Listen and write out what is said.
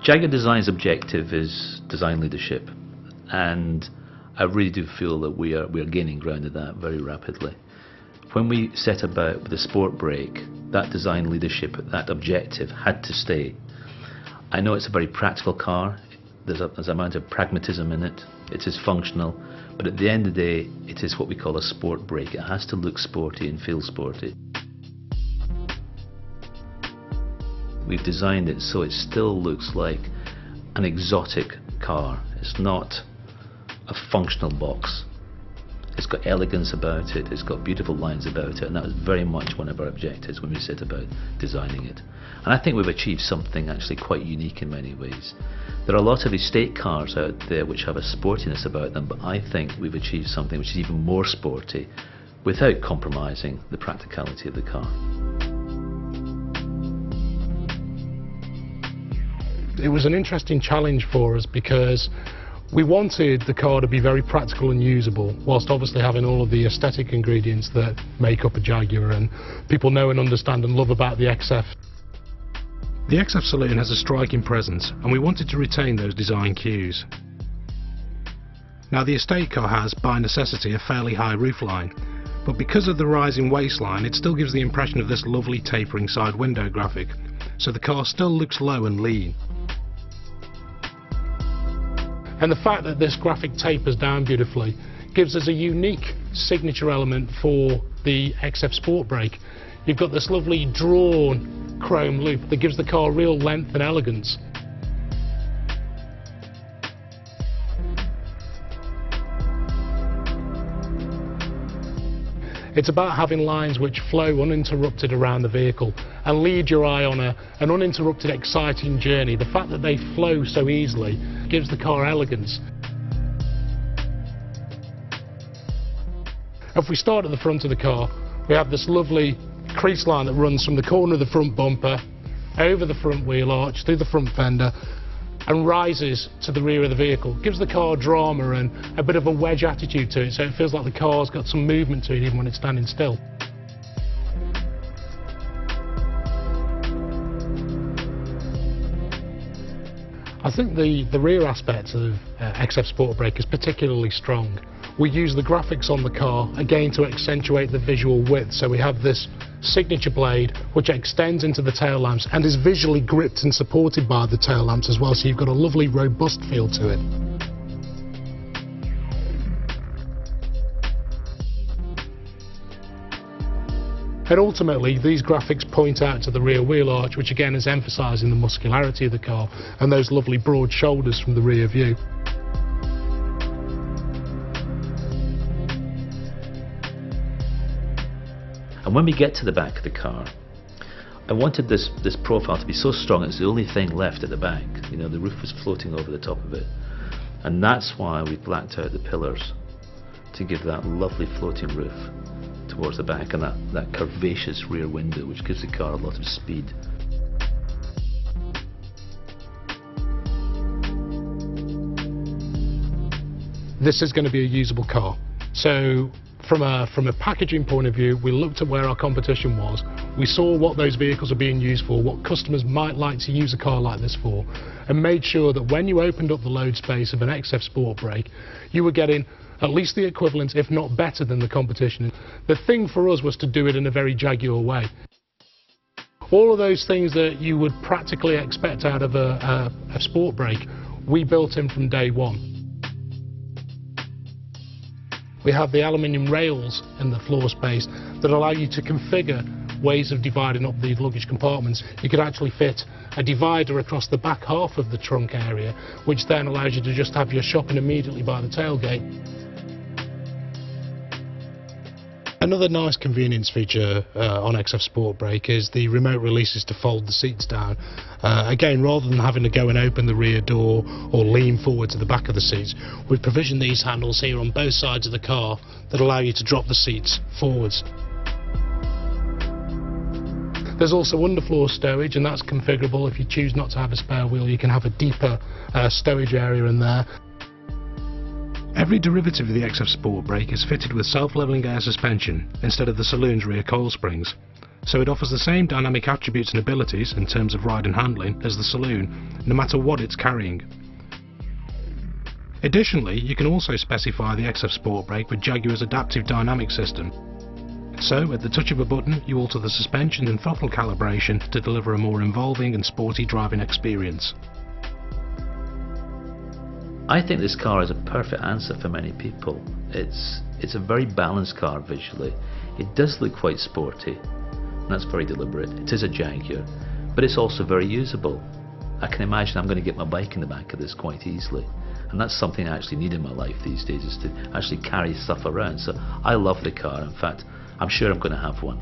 Jaguar Design's objective is design leadership, and I really do feel that we are gaining ground at that very rapidly. When we set about with the sport brake, that design leadership, that objective had to stay. I know it's a very practical car, there's an amount of pragmatism in it, it is functional, but at the end of the day it is what we call a sport brake. It has to look sporty and feel sporty. We've designed it so it still looks like an exotic car. It's not a functional box. It's got elegance about it, it's got beautiful lines about it, and that was very much one of our objectives when we set about designing it. And I think we've achieved something actually quite unique in many ways. There are a lot of estate cars out there which have a sportiness about them, but I think we've achieved something which is even more sporty without compromising the practicality of the car. It was an interesting challenge for us because we wanted the car to be very practical and usable, whilst obviously having all of the aesthetic ingredients that make up a Jaguar and people know and understand and love about the XF. The XF saloon has a striking presence, and we wanted to retain those design cues. Now, the estate car has, by necessity, a fairly high roofline, but because of the rising waistline, it still gives the impression of this lovely tapering side window graphic, so the car still looks low and lean. And the fact that this graphic tapers down beautifully gives us a unique signature element for the XF Sport Brake. You've got this lovely drawn chrome loop that gives the car real length and elegance. It's about having lines which flow uninterrupted around the vehicle and lead your eye on an uninterrupted, exciting journey. The fact that they flow so easily gives the car elegance. If we start at the front of the car, we have this lovely crease line that runs from the corner of the front bumper, over the front wheel arch, through the front fender, and rises to the rear of the vehicle. Gives the car drama and a bit of a wedge attitude to it, so it feels like the car's got some movement to it even when it's standing still. I think the rear aspect of XF Sport Brake is particularly strong. We use the graphics on the car again to accentuate the visual width, so we have this signature blade which extends into the tail lamps and is visually gripped and supported by the tail lamps as well, so you've got a lovely robust feel to it. And ultimately these graphics point out to the rear wheel arch, which again is emphasising the muscularity of the car and those lovely broad shoulders from the rear view. And when we get to the back of the car, I wanted this profile to be so strong it's the only thing left at the back. You know, the roof was floating over the top of it. And that's why we blacked out the pillars, to give that lovely floating roof towards the back and that curvaceous rear window which gives the car a lot of speed. This is going to be a usable car. So from a packaging point of view, we looked at where our competition was, we saw what those vehicles are being used for, what customers might like to use a car like this for, and made sure that when you opened up the load space of an XF Sport Brake, you were getting at least the equivalent, if not better than the competition. The thing for us was to do it in a very Jaguar way. All of those things that you would practically expect out of a Sport Brake, we built in from day one. We have the aluminium rails in the floor space that allow you to configure ways of dividing up the luggage compartments. You could actually fit a divider across the back half of the trunk area, which then allows you to just have your shopping immediately by the tailgate. Another nice convenience feature on XF Sport Brake is the remote releases to fold the seats down. Again, rather than having to go and open the rear door or lean forward to the back of the seats, we've provisioned these handles here on both sides of the car that allow you to drop the seats forwards. There's also underfloor stowage, and that's configurable. If you choose not to have a spare wheel, you can have a deeper stowage area in there. Every derivative of the XF Sport Brake is fitted with self-levelling air suspension instead of the saloon's rear coil springs, so it offers the same dynamic attributes and abilities in terms of ride and handling as the Saloon, no matter what it's carrying. Additionally, you can also specify the XF Sport Brake with Jaguar's adaptive dynamic system. So, at the touch of a button, you alter the suspension and throttle calibration to deliver a more involving and sporty driving experience. I think this car is a perfect answer for many people. It's a very balanced car visually. It does look quite sporty, and that's very deliberate. It is a Jaguar, but it's also very usable. I can imagine I'm going to get my bike in the back of this quite easily, and that's something I actually need in my life these days, is to actually carry stuff around. So I love the car. In fact, I'm sure I'm going to have one.